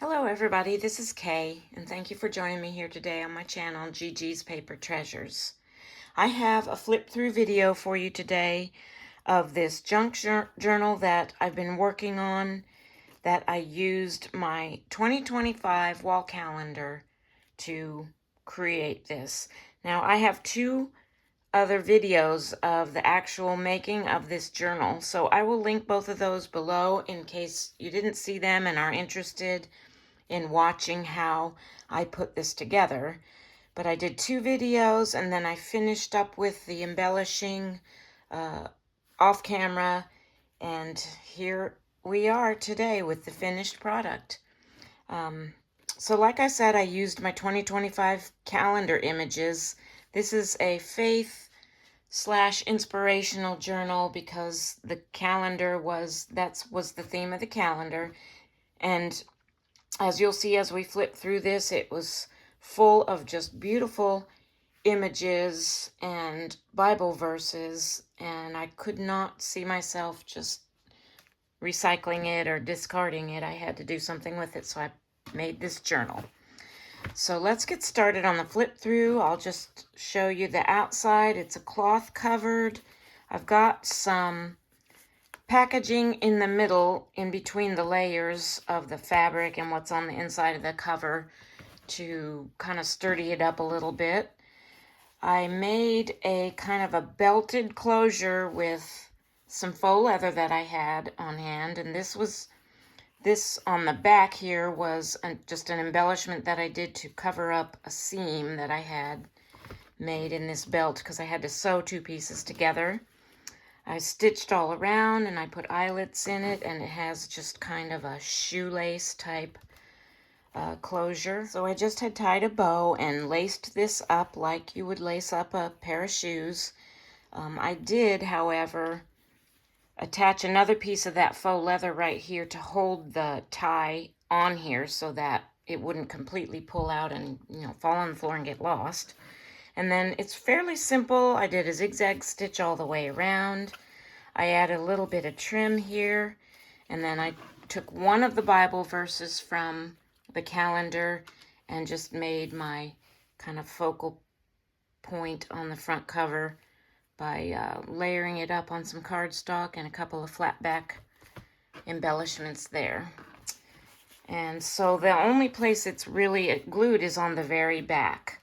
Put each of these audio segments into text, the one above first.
Hello everybody, this is Kay, and thank you for joining me here today on my channel, Gigi's Paper Treasures. I have a flip-through video for you today of this junk journal that I've been working on, that I used my 2025 wall calendar to create this. Now, I have two other videos of the actual making of this journal, so I will link both of those below in case you didn't see them and are interested in watching how I put this together. But I did two videos, and then I finished up with the embellishing off camera, and here we are today with the finished product. So like I said, I used my 2025 calendar images. This is a faith/inspirational journal because the calendar was the theme of the calendar. And as you'll see as we flip through this, it was full of just beautiful images and Bible verses, and I could not see myself just recycling it or discarding it. I had to do something with it, so I made this journal. So let's get started on the flip through. I'll just show you the outside. It's a cloth covered. I've got some packaging in the middle, in between the layers of the fabric and what's on the inside of the cover, to kind of sturdy it up a little bit. I made a kind of a belted closure with some faux leather that I had on hand, and this on the back here was just an embellishment that I did to cover up a seam that I had made in this belt because I had to sew two pieces together. I stitched all around and I put eyelets in it, and it has just kind of a shoelace type closure. So I just had tied a bow and laced this up like you would lace up a pair of shoes. I did, however, attach another piece of that faux leather right here to hold the tie on here so that it wouldn't completely pull out and, fall on the floor and get lost. And then it's fairly simple. I did a zigzag stitch all the way around. I added a little bit of trim here, and then I took one of the Bible verses from the calendar and just made my kind of focal point on the front cover by layering it up on some cardstock and a couple of flat back embellishments there. And so the only place it's really glued is on the very back.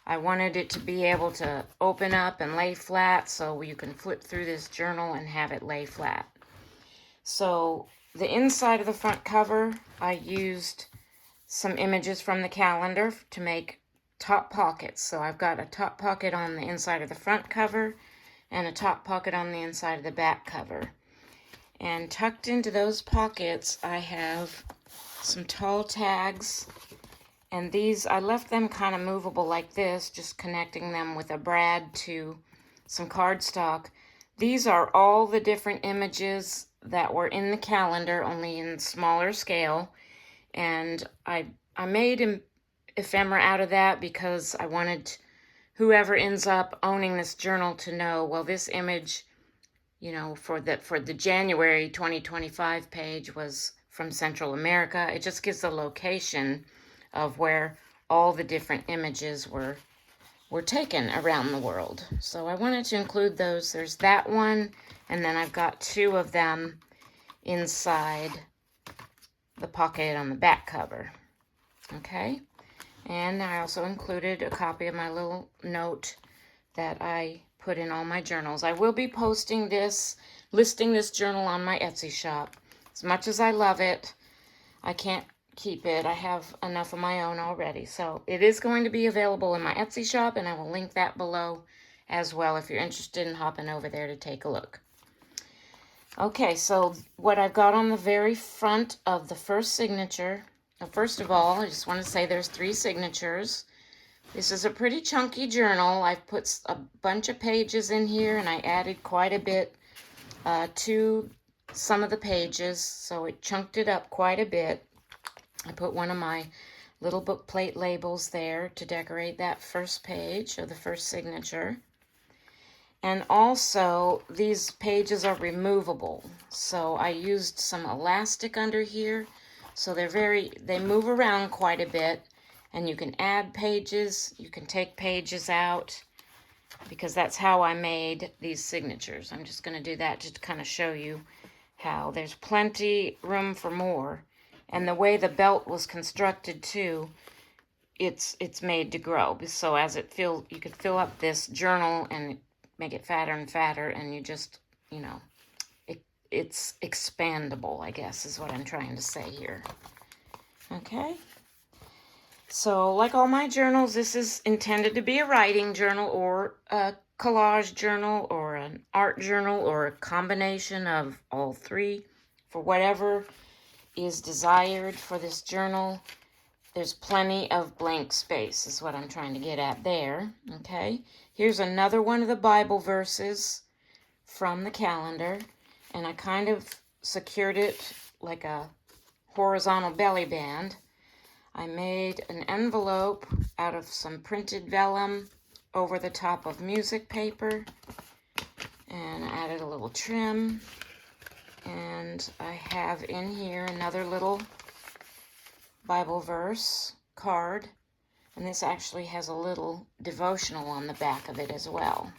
I wanted it to be able to open up and lay flat so you can flip through this journal and have it lay flat. So the inside of the front cover, I used some images from the calendar to make top pockets. So I've got a top pocket on the inside of the front cover and a top pocket on the inside of the back cover. And tucked into those pockets, I have some tall tags. And these, I left them kind of movable like this, just connecting them with a brad to some cardstock. These are all the different images that were in the calendar, only in smaller scale. And I made ephemera out of that because I wanted whoever ends up owning this journal to know, well, this image, for the January 2025 page was from Central America. It just gives the location of where all the different images were taken around the world. So I wanted to include those. There's that one, and then I've got two of them inside the pocket on the back cover. Okay, and I also included a copy of my little note that I put in all my journals. I will be listing this journal on my Etsy shop. As much as I love it, I can't keep it. I have enough of my own already. So it is going to be available in my Etsy shop, and I will link that below as well if you're interested in hopping over there to take a look. Okay, so what I've got on the very front of the first signature, first of all, I just want to say there's 3 signatures. This is a pretty chunky journal. I've put a bunch of pages in here, and I added quite a bit to some of the pages, so it chunked it up quite a bit. I put one of my little book plate labels there to decorate that first page or the first signature. And also, these pages are removable. So I used some elastic under here So they move around quite a bit, and you can add pages, you can take pages out, because that's how I made these signatures. I'm just going to do that just to kind of show you how there's plenty room for more. And the way the belt was constructed too, it's made to grow. So as it fills, you could fill up this journal and make it fatter and fatter, and you just, you know, it's expandable, I guess, is what I'm trying to say here. Okay. So like all my journals, this is intended to be a writing journal or a collage journal or an art journal or a combination of all three for whatever is desired for this journal. There's plenty of blank space is what I'm trying to get at there. Okay. Here's another one of the Bible verses from the calendar, and I kind of secured it like a horizontal belly band. I made an envelope out of some printed vellum over the top of music paper, and I added a little trim, and I have in here another little Bible verse card, and this actually has a little devotional on the back of it as well.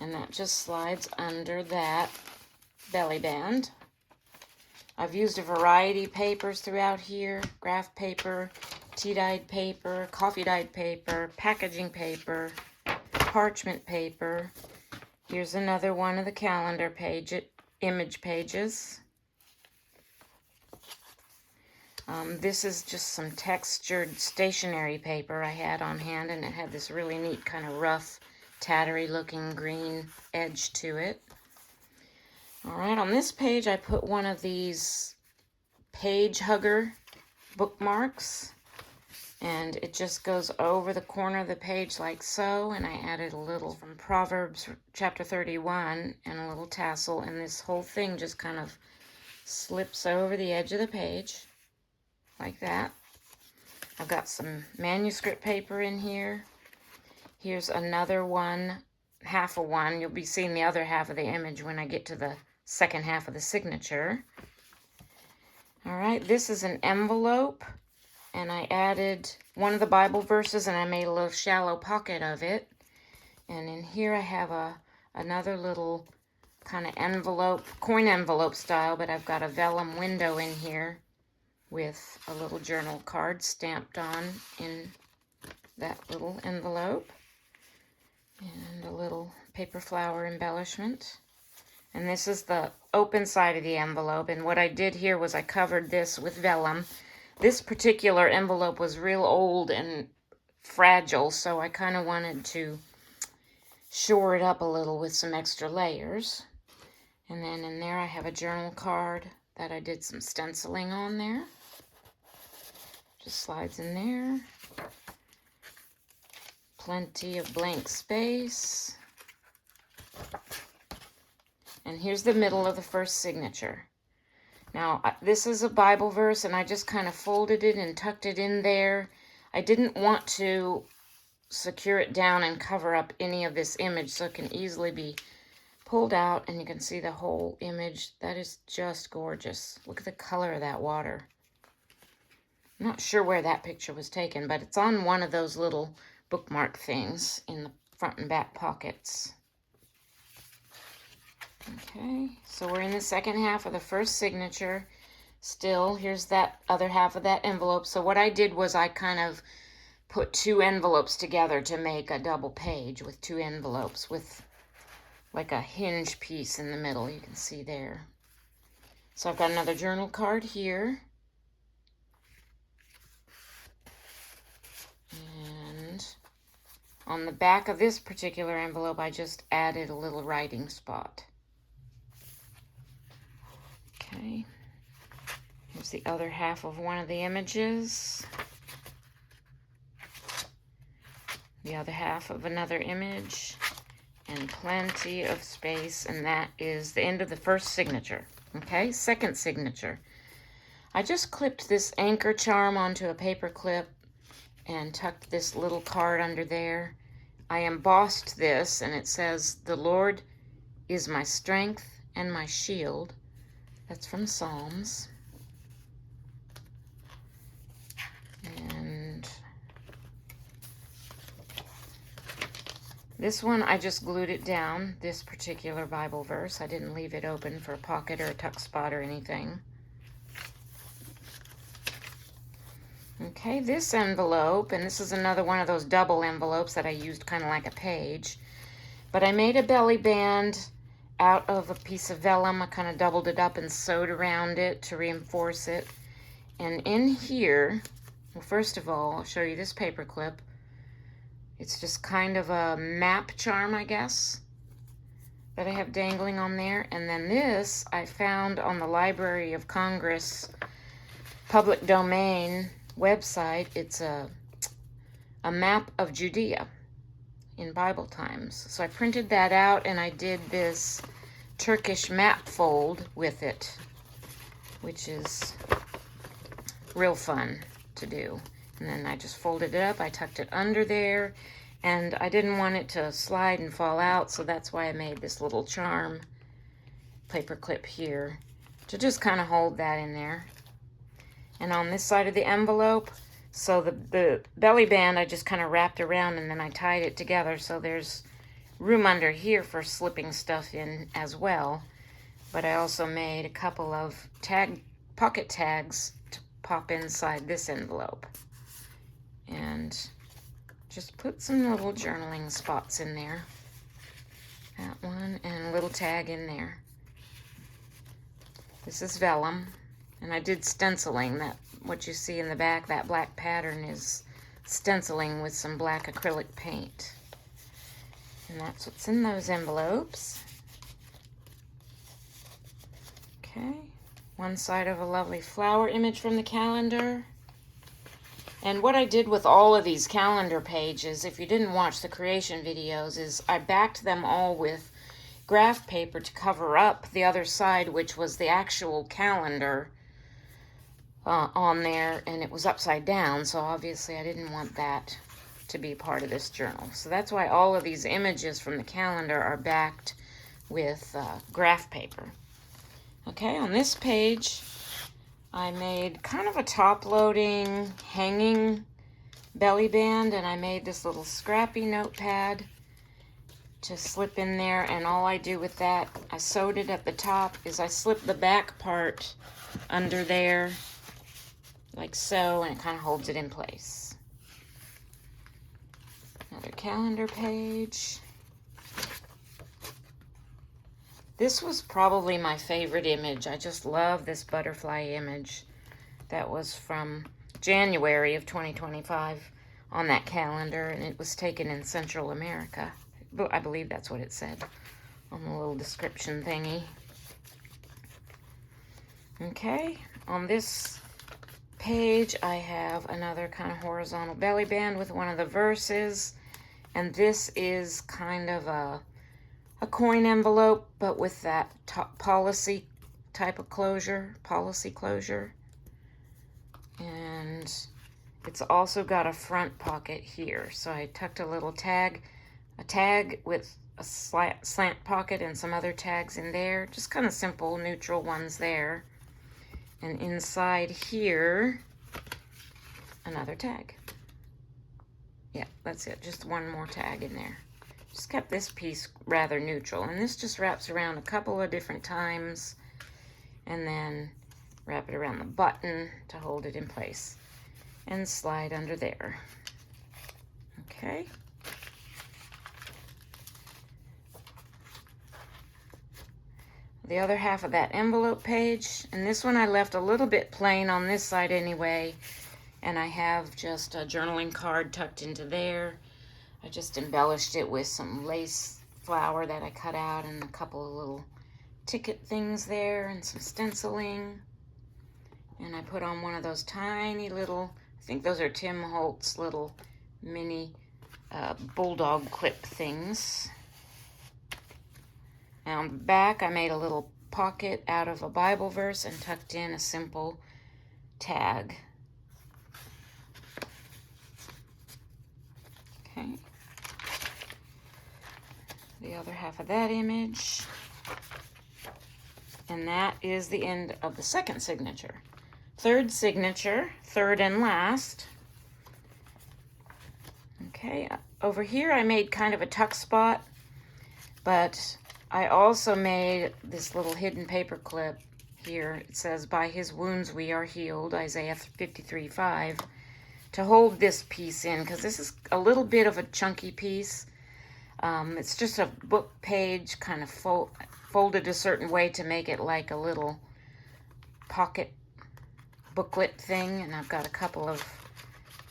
And that just slides under that belly band. I've used a variety of papers throughout here: graph paper, tea-dyed paper, coffee-dyed paper, packaging paper, parchment paper. Here's another one of the calendar image pages. This is just some textured stationery paper I had on hand, and it had this really neat kind of rough, tattery looking green edge to it. All right, on this page I put one of these page hugger bookmarks, and it just goes over the corner of the page like so, and I added a little from Proverbs chapter 31 and a little tassel, and this whole thing just kind of slips over the edge of the page like that. I've got some manuscript paper in here. Here's another one, half of one. You'll be seeing the other half of the image when I get to the second half of the signature. All right, this is an envelope, and I added one of the Bible verses, and I made a little shallow pocket of it. And in here I have another little kind of envelope, coin envelope style, but I've got a vellum window in here with a little journal card stamped on in that little envelope, and a little paper flower embellishment. And this is the open side of the envelope, and what I did here was I covered this with vellum. This particular envelope was real old and fragile, so I kind of wanted to shore it up a little with some extra layers. And then in there I have a journal card that I did some stenciling on there. Just slides in there. Plenty of blank space. And here's the middle of the first signature. Now, this is a Bible verse, and I just kind of folded it and tucked it in there. I didn't want to secure it down and cover up any of this image, so it can easily be pulled out, and you can see the whole image. That is just gorgeous. Look at the color of that water. I'm not sure where that picture was taken, but it's on one of those little bookmark things in the front and back pockets. Okay, so we're in the second half of the first signature. Still, here's that other half of that envelope. So what I did was I kind of put two envelopes together to make a double page with two envelopes with like a hinge piece in the middle. You can see there. So I've got another journal card here. And on the back of this particular envelope, I just added a little writing spot. Okay, here's the other half of one of the images. The other half of another image, and plenty of space, and that is the end of the first signature. Okay, second signature. I just clipped this anchor charm onto a paper clip and tucked this little card under there. I embossed this, and it says, "The Lord is my strength and my shield." That's from Psalms. This one, I just glued it down, this particular Bible verse. I didn't leave it open for a pocket or a tuck spot or anything. Okay, this envelope, and this is another one of those double envelopes that I used kind of like a page. But I made a belly band out of a piece of vellum. I kind of doubled it up and sewed around it to reinforce it. And in here, well, first of all, I'll show you this paper clip. It's just kind of a map charm, I guess, that I have dangling on there. And then this I found on the Library of Congress public domain website. It's a map of Judea in Bible times. So I printed that out and I did this Turkish map fold with it, which is real fun to do. And then I just folded it up, I tucked it under there, and I didn't want it to slide and fall out, so that's why I made this little charm paper clip here to just kind of hold that in there. And on this side of the envelope, so the belly band I just kind of wrapped around and then I tied it together, so there's room under here for slipping stuff in as well. But I also made a couple of pocket tags to pop inside this envelope. And just put some little journaling spots in there. That one, and a little tag in there. This is vellum, and I did stenciling. That what you see in the back, that black pattern is stenciling with some black acrylic paint. And that's what's in those envelopes. Okay, one side of a lovely flower image from the calendar. And what I did with all of these calendar pages, if you didn't watch the creation videos, is I backed them all with graph paper to cover up the other side, which was the actual calendar on there, and it was upside down, so obviously I didn't want that to be part of this journal. So that's why all of these images from the calendar are backed with graph paper. Okay, on this page, I made kind of a top-loading, hanging belly band, and I made this little scrappy notepad to slip in there, and all I do with that, I sewed it at the top, is I slip the back part under there, like so, and it kind of holds it in place. Another calendar page. This was probably my favorite image. I just love this butterfly image that was from January of 2025 on that calendar, and it was taken in Central America. I believe that's what it said on the little description thingy. Okay, on this page I have another kind of horizontal belly band with one of the verses, and this is kind of a coin envelope, but with that policy type of closure, policy closure. And it's also got a front pocket here. So I tucked a little tag, a tag with a slant pocket and some other tags in there. Just kind of simple, neutral ones there. And inside here, another tag. Yeah, that's it. Just one more tag in there. Just kept this piece rather neutral, and this just wraps around a couple of different times, and then wrap it around the button to hold it in place, and slide under there. Okay. The other half of that envelope page, and this one I left a little bit plain on this side anyway, and I have just a journaling card tucked into there. I just embellished it with some lace flower that I cut out and a couple of little ticket things there and some stenciling. And I put on one of those tiny little, I think those are Tim Holtz little mini bulldog clip things. Now on the back I made a little pocket out of a Bible verse and tucked in a simple tag. Okay. The other half of that image. And that is the end of the second signature. Third signature, third and last. Okay, over here I made kind of a tuck spot, but I also made this little hidden paper clip here. It says, "By his wounds we are healed," Isaiah 53:5, to hold this piece in, because this is a little bit of a chunky piece. It's just a book page kind of folded a certain way to make it like a little pocket booklet thing, and I've got a couple of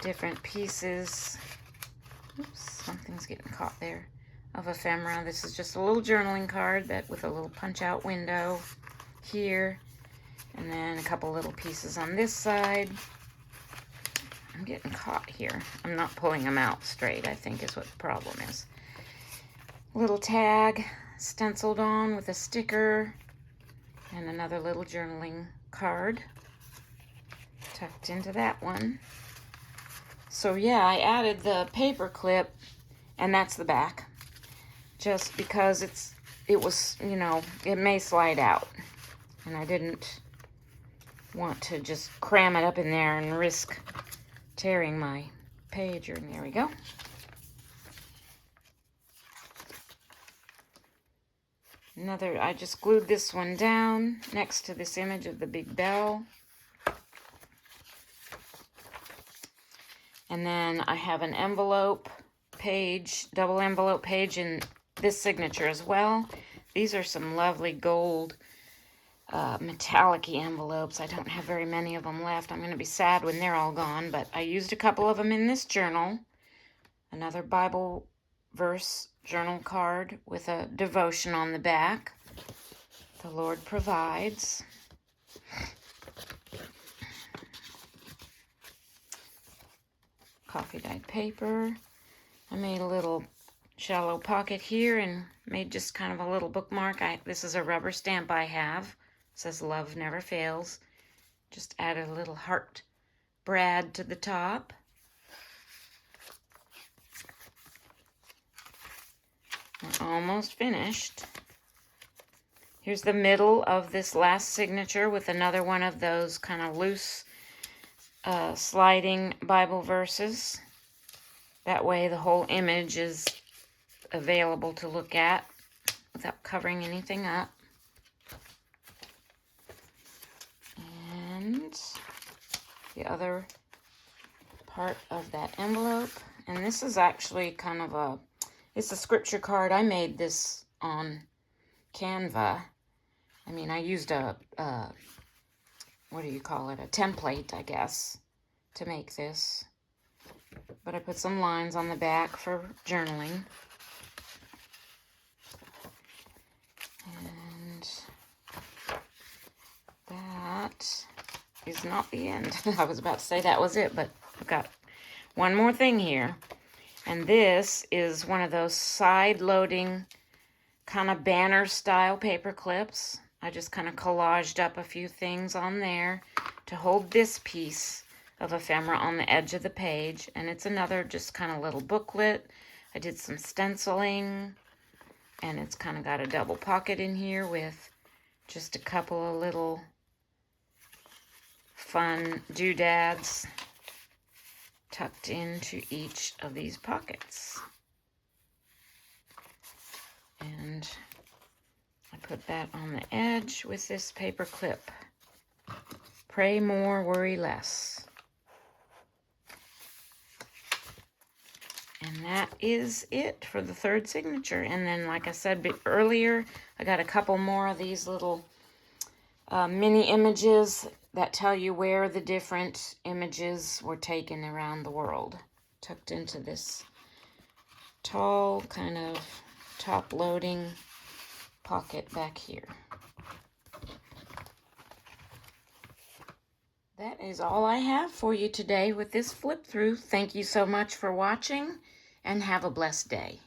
different pieces. Oops, something's getting caught there. Of ephemera. This is just a little journaling card that with a little punch-out window here, and then a couple little pieces on this side. I'm getting caught here. I'm not pulling them out straight, I think is what the problem is. Little tag stenciled on with a sticker, and another little journaling card tucked into that one. So yeah, I added the paper clip, and that's the back, just because it was, you know, it may slide out, and I didn't want to just cram it up in there and risk tearing my page. And there we go. I just glued this one down next to this image of the big bell. And then I have an envelope page, double envelope page in this signature as well. These are some lovely gold metallic-y envelopes. I don't have very many of them left. I'm going to be sad when they're all gone, but I used a couple of them in this journal. Another Bible verse journal card with a devotion on the back. The Lord provides. Coffee dyed paper. I made a little shallow pocket here and made just kind of a little bookmark. This is a rubber stamp I have. It says "Love Never Fails." Just added a little heart brad to the top. We're almost finished. Here's the middle of this last signature with another one of those kind of loose sliding Bible verses. That way the whole image is available to look at without covering anything up. And the other part of that envelope. And this is actually kind of it's a scripture card. I made this on Canva. I mean, I used a what do you call it? A template, I guess, to make this. But I put some lines on the back for journaling. And that is not the end. I was about to say that was it, but I've got one more thing here. And this is one of those side-loading kind of banner-style paper clips. I just kind of collaged up a few things on there to hold this piece of ephemera on the edge of the page. And it's another just kind of little booklet. I did some stenciling, and it's kind of got a double pocket in here with just a couple of little fun doodads tucked into each of these pockets. And I put that on the edge with this paper clip. Pray more, worry less. And that is it for the third signature. And then, like I said earlier, I got a couple more of these little mini images that tell you where the different images were taken around the world, tucked into this tall kind of top loading pocket back here. That is all I have for you today with this flip through. Thank you so much for watching, and have a blessed day.